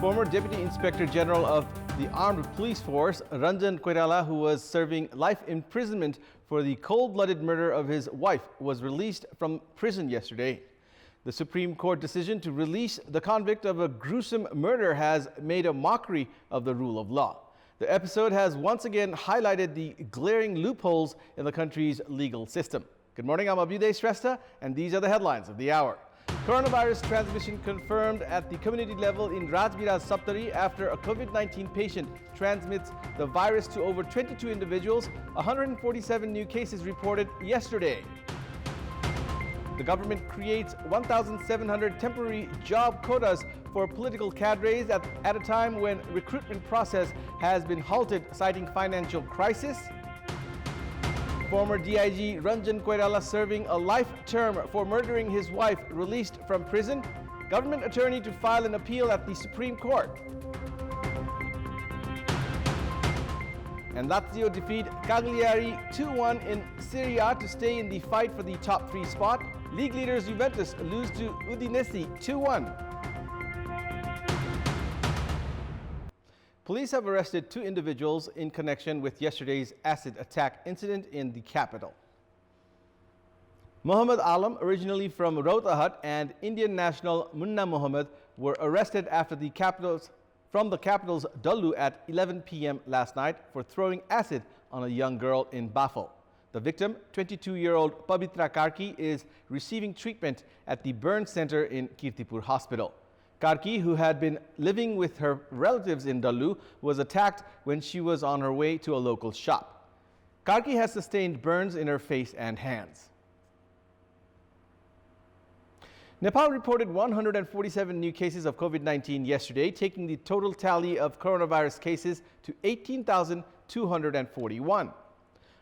Former Deputy Inspector General of the Armed Police Force, Ranjan Koirala, who was serving life imprisonment for the cold-blooded murder of his wife, was released from prison yesterday. The Supreme Court decision to release the convict of a gruesome murder has made a mockery of the rule of law. The episode has once again highlighted the glaring loopholes in the country's legal system. Good morning, I'm Abhyuday Shrestha, and these are the headlines of the hour. Coronavirus transmission confirmed at the community level in Rajbiraj Saptari after a COVID-19 patient transmits the virus to over 22 individuals. 147 new cases reported yesterday. The government creates 1,700 temporary job quotas for political cadres at a time when recruitment process has been halted, citing financial crisis. Former DIG Ranjan Koirala, serving a life term for murdering his wife, released from prison. Government attorney to file an appeal at the Supreme Court. And Lazio defeat Cagliari 2-1 in Serie A to stay in the fight for the top 3 spot. League leaders Juventus lose to Udinese 2-1. Police have arrested 2 individuals in connection with yesterday's acid attack incident in the capital. Muhammad Alam, originally from Rohtahat, and Indian national Munna Muhammad were arrested after from the capital's Dallu at 11 p.m. last night for throwing acid on a young girl in Bafo. The victim, 22-year-old Pabitra Karki, is receiving treatment at the burn center in Kantipur hospital. Karki, who had been living with her relatives in Dallu, was attacked when she was on her way to a local shop. Karki has sustained burns in her face and hands. Nepal reported 147 new cases of COVID-19 yesterday, taking the total tally of coronavirus cases to 18,241.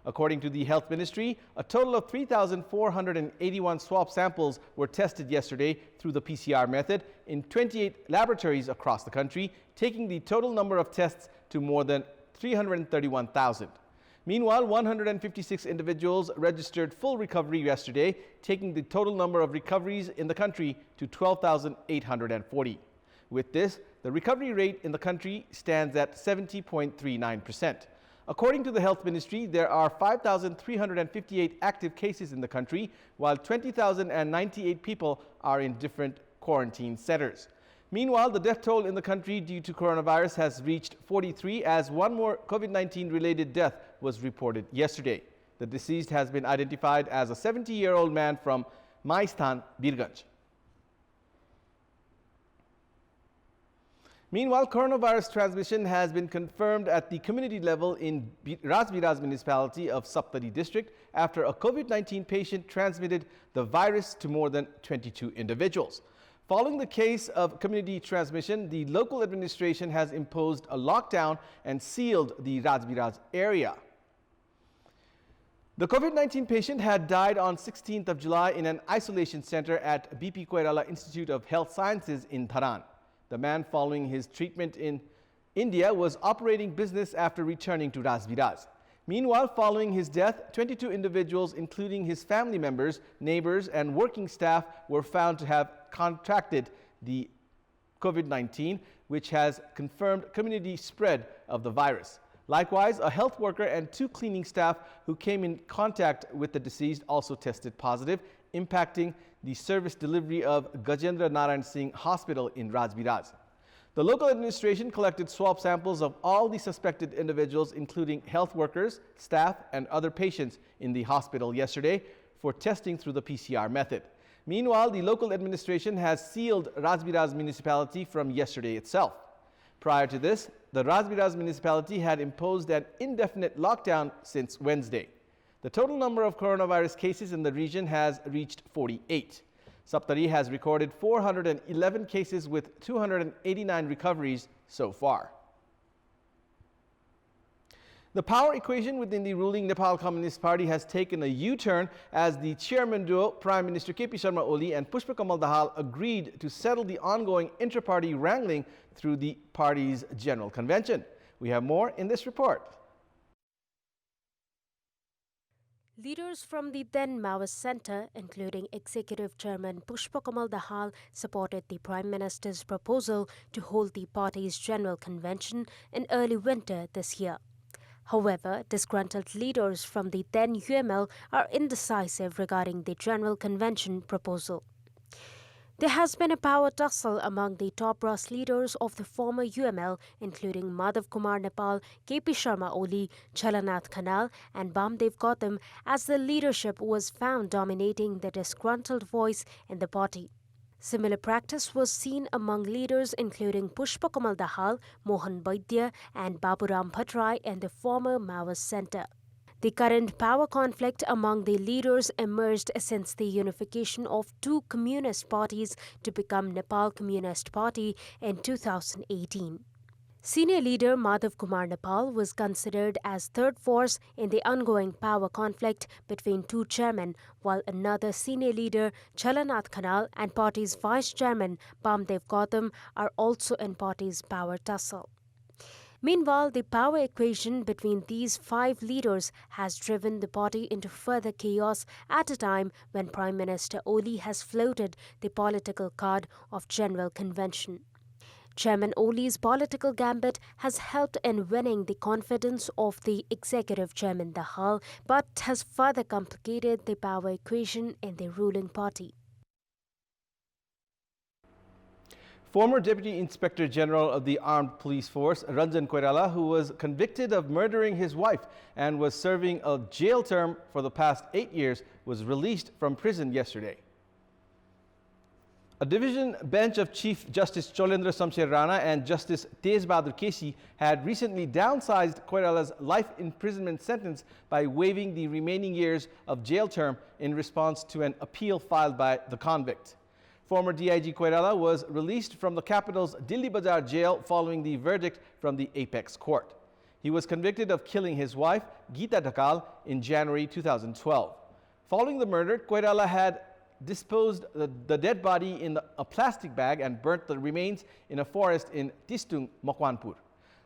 According to the Health Ministry, a total of 3,481 swab samples were tested yesterday through the PCR method in 28 laboratories across the country, taking the total number of tests to more than 331,000. Meanwhile, 156 individuals registered full recovery yesterday, taking the total number of recoveries in the country to 12,840. With this, the recovery rate in the country stands at 70.39%. According to the Health Ministry, there are 5,358 active cases in the country, while 20,098 people are in different quarantine centers. Meanwhile, the death toll in the country due to coronavirus has reached 43, as one more COVID-19 related death was reported yesterday. The deceased has been identified as a 70-year-old man from Maistan, Birganj. Meanwhile, coronavirus transmission has been confirmed at the community level in Rajbiraj municipality of Saptari district after a COVID-19 patient transmitted the virus to more than 22 individuals. Following the case of community transmission, the local administration has imposed a lockdown and sealed the Rajbiraj area. The COVID-19 patient had died on 16th of July in an isolation center at BP Koirala Institute of Health Sciences in Dharan. The man, following his treatment in India, was operating business after returning to Rajbiraj. Meanwhile, following his death, 22 individuals, including his family members, neighbors, and working staff, were found to have contracted the COVID-19, which has confirmed community spread of the virus. Likewise, a health worker and 2 cleaning staff who came in contact with the deceased also tested positive, impacting the service delivery of Gajendra Narayan Singh Hospital in Rajbiraj. The local administration collected swab samples of all the suspected individuals, including health workers, staff, and other patients in the hospital yesterday for testing through the PCR method. Meanwhile, the local administration has sealed Rajbiraj municipality from yesterday itself. Prior to this, the Rajbiraj municipality had imposed an indefinite lockdown since Wednesday. The total number of coronavirus cases in the region has reached 48. Saptari has recorded 411 cases with 289 recoveries so far. The power equation within the ruling Nepal Communist Party has taken a U-turn as the chairman duo, Prime Minister KP Sharma Oli and Pushpa Kamal Dahal, agreed to settle the ongoing inter-party wrangling through the party's general convention. We have more in this report. Leaders from the then Maoist Centre, including Executive Chairman Pushpakamal Dahal, supported the Prime Minister's proposal to hold the party's General Convention in early winter this year. However, disgruntled leaders from the then UML are indecisive regarding the General Convention proposal. There has been a power tussle among the top brass leaders of the former UML, including Madhav Kumar Nepal, KP Sharma Oli, Chalanath Khanal, and Bamdev Gautam, as the leadership was found dominating the disgruntled voice in the party. Similar practice was seen among leaders including Pushpakamal Dahal, Mohan Baidya, and Baburam Bhattarai in the former Maoist Centre. The current power conflict among the leaders emerged since the unification of two communist parties to become Nepal Communist Party in 2018. Senior leader Madhav Kumar Nepal was considered as third force in the ongoing power conflict between two chairmen, while another senior leader, Chalanath Khanal, and party's vice chairman, Bamdev Gautam, are also in party's power tussle. Meanwhile, the power equation between these five leaders has driven the party into further chaos at a time when Prime Minister Oli has floated the political card of General Convention. Chairman Oli's political gambit has helped in winning the confidence of the Executive Chairman Dahal, but has further complicated the power equation in the ruling party. Former Deputy Inspector General of the Armed Police Force, Ranjan Koirala, who was convicted of murdering his wife and was serving a jail term for the past 8 years, was released from prison yesterday. A division bench of Chief Justice Cholendra Samsher Rana and Justice Tez Bahadur Kesi had recently downsized Koirala's life imprisonment sentence by waiving the remaining years of jail term in response to an appeal filed by the convict. Former DIG Koirala was released from the capital's Dilli Bazaar jail following the verdict from the Apex Court. He was convicted of killing his wife, Geeta Dhakal, in January 2012. Following the murder, Koirala had disposed the dead body in a plastic bag and burnt the remains in a forest in Tistung, Makwanpur.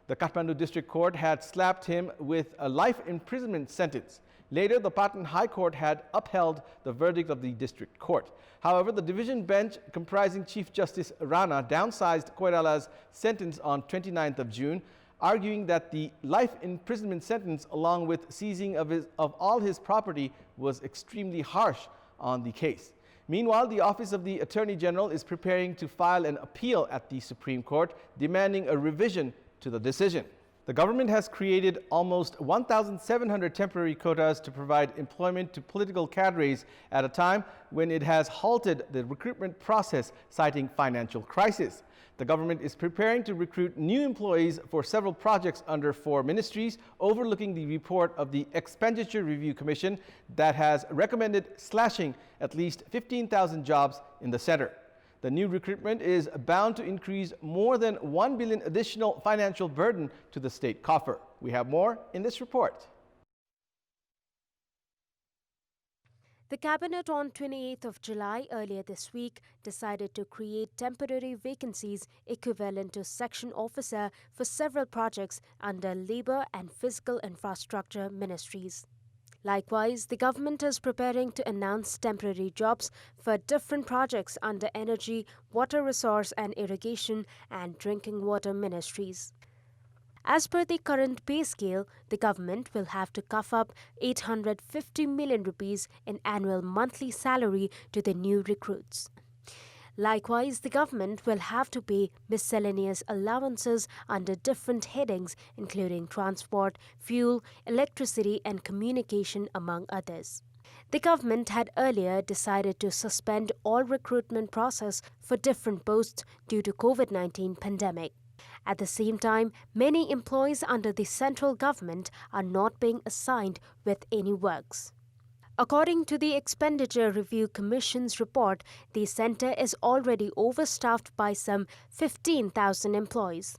The Kathmandu District Court had slapped him with a life imprisonment sentence. Later, the Patan High Court had upheld the verdict of the District Court. However, the division bench comprising Chief Justice Rana downsized Koirala's sentence on 29th of June, arguing that the life imprisonment sentence, along with seizing of all his property, was extremely harsh on the case. Meanwhile, the Office of the Attorney General is preparing to file an appeal at the Supreme Court, demanding a revision to the decision. The government has created almost 1,700 temporary quotas to provide employment to political cadres at a time when it has halted the recruitment process, citing financial crisis. The government is preparing to recruit new employees for several projects under 4 ministries, overlooking the report of the Expenditure Review Commission that has recommended slashing at least 15,000 jobs in the sector. The new recruitment is bound to increase more than 1 billion additional financial burden to the state coffer. We have more in this report. The Cabinet on 28th of July earlier this week decided to create temporary vacancies equivalent to section officer for several projects under Labour and Physical Infrastructure Ministries. Likewise, the government is preparing to announce temporary jobs for different projects under Energy, Water Resource and Irrigation and Drinking Water Ministries. As per the current pay scale, the government will have to cough up 850 million rupees in annual monthly salary to the new recruits. Likewise, the government will have to pay miscellaneous allowances under different headings, including transport, fuel, electricity and communication, among others. The government had earlier decided to suspend all recruitment process for different posts due to COVID-19 pandemic. At the same time, many employees under the central government are not being assigned with any works. According to the Expenditure Review Commission's report, the centre is already overstaffed by some 15,000 employees.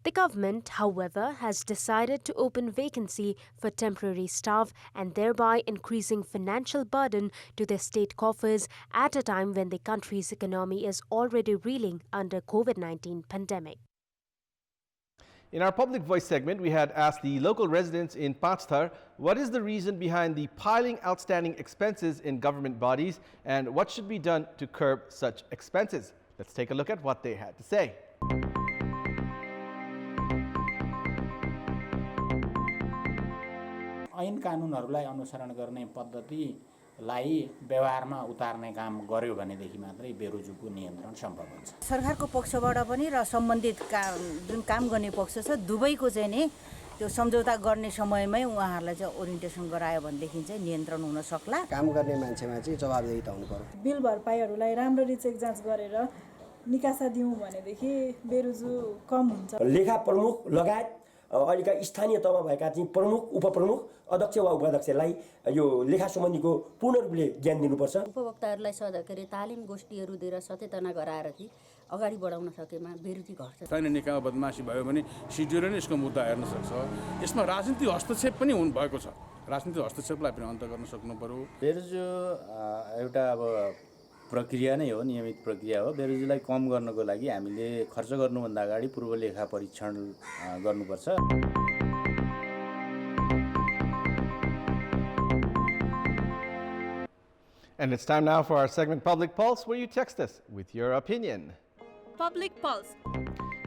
The government, however, has decided to open vacancy for temporary staff and thereby increasing financial burden to the state coffers at a time when the country's economy is already reeling under COVID-19 pandemic. In our Public Voice segment, we had asked the local residents in Panchthar what is the reason behind the piling outstanding expenses in government bodies and what should be done to curb such expenses. Let's take a look at what they had to say. ऐन कानुनहरूलाई अनुसरण गर्ने पद्धतिलाई व्यवहारमा उतार्ने काम गर्यो भनेदेखि मात्रै बेरोजगारीको नियन्त्रण सम्भव हुन्छ। सरकारको पक्षबाट पनि र सम्बन्धित जुन काम गर्ने पक्ष छ दुवैको चाहिँ नि त्यो सम्झौता गर्ने समयमै उहाँहरूलाई चाहिँ ओरिएन्टेसन गरायो भनेदेखि चाहिँ नियन्त्रण हुन सक्ला। काम गर्ने मान्छेमा चाहिँ जवाबदेहिता हुनु पर्यो। बिल भरपाईहरूलाई राम्ररी चेक जाँच गरेर निकासा दिउँ भनेदेखि बेरोजगारी कम हुन्छ। लेखा प्रमुख लगायत अहिलेका स्थानीय तहमा भएका चाहिँ प्रमुख उपप्रमुख अध्यक्ष वा उपाध्यक्षलाई यो लेखा सम्बन्धीको पूर्ण रूपले ज्ञान दिनुपर्छ। उपभोक्ताहरूलाई सधैँ तालिम गोष्ठीहरू दिएर सचेतना गराएर कि अगाडि बढाउन सकेमा बेरोजगारी घट्छ। स्थानीय निकायमा बदमासी भयो भने सिडिओले नै यसको मुद्दा हेर्न सक्छ। यसमा राजनीतिक हस्तक्षेप पनि भएको छ। राजनीतिक हस्तक्षेपलाई पनि अन्त गर्न सक्नु पर्यो। बेरोजगारी एउटा अब प्रक्रिया नै हो, नियमित प्रक्रिया हो। बेरोजगारीलाई कम गर्नको लागि हामीले खर्च गर्नुभन्दा अगाडि पूर्व लेखा परीक्षण गर्नुपर्छ। And it's time now for our segment Public Pulse, where you text us with your opinion. Public Pulse.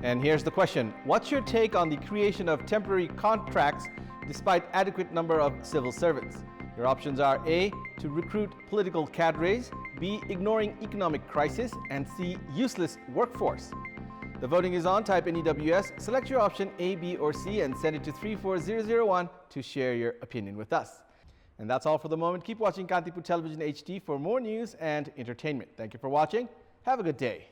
And here's the question. What's your take on the creation of temporary contracts despite adequate number of civil servants? Your options are A, to recruit political cadres, B, ignoring economic crisis, and C, useless workforce. The voting is on. Type NEWS, select your option A, B, or C, and send it to 34001 to share your opinion with us. And that's all for the moment. Keep watching Kantipur Television HD for more news and entertainment. Thank you for watching. Have a good day.